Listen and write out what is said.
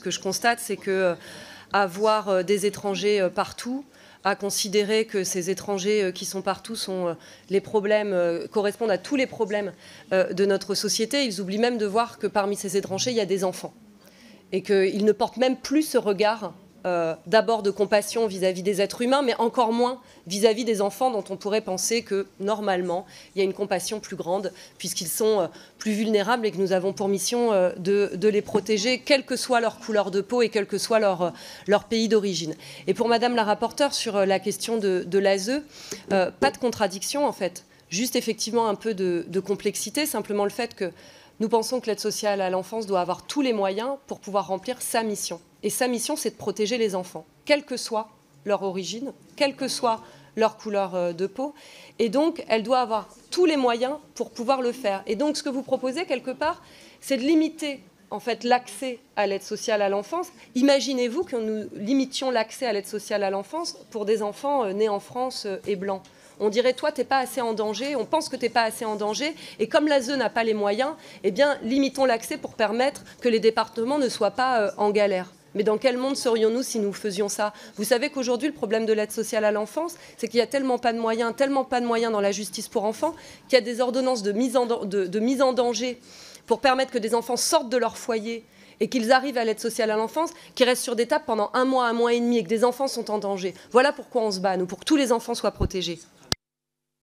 que je constate, c'est que avoir des étrangers partout, à considérer que ces étrangers qui sont partout sont les problèmes, correspondent à tous les problèmes de notre société. Ils oublient même de voir que parmi ces étrangers, il y a des enfants. Et qu'ils ne portent même plus ce regard d'abord de compassion vis-à-vis des êtres humains, mais encore moins vis-à-vis des enfants dont on pourrait penser que, normalement, il y a une compassion plus grande, puisqu'ils sont plus vulnérables et que nous avons pour mission de les protéger, quelle que soit leur couleur de peau et quel que soit leur pays d'origine. Et pour Madame la rapporteure, sur la question de l'ASE, pas de contradiction, en fait. Juste, effectivement, un peu de complexité, simplement le fait que nous pensons que l'aide sociale à l'enfance doit avoir tous les moyens pour pouvoir remplir sa mission. Et sa mission, c'est de protéger les enfants, quelle que soit leur origine, quelle que soit leur couleur de peau. Et donc, elle doit avoir tous les moyens pour pouvoir le faire. Et donc, ce que vous proposez, quelque part, c'est de limiter en fait l'accès à l'aide sociale à l'enfance. Imaginez-vous que nous limitions l'accès à l'aide sociale à l'enfance pour des enfants nés en France et blancs. On dirait, toi, tu n'es pas assez en danger, on pense que tu n'es pas assez en danger, et comme l'ASE n'a pas les moyens, eh bien, limitons l'accès pour permettre que les départements ne soient pas en galère. Mais dans quel monde serions-nous si nous faisions ça? Vous savez qu'aujourd'hui, le problème de l'aide sociale à l'enfance, c'est qu'il n'y a tellement pas de moyens dans la justice pour enfants, qu'il y a des ordonnances de mise en danger pour permettre que des enfants sortent de leur foyer et qu'ils arrivent à l'aide sociale à l'enfance, qui restent sur des tables pendant un mois et demi, et que des enfants sont en danger. Voilà pourquoi on se bat, nous, pour que tous les enfants soient protégés.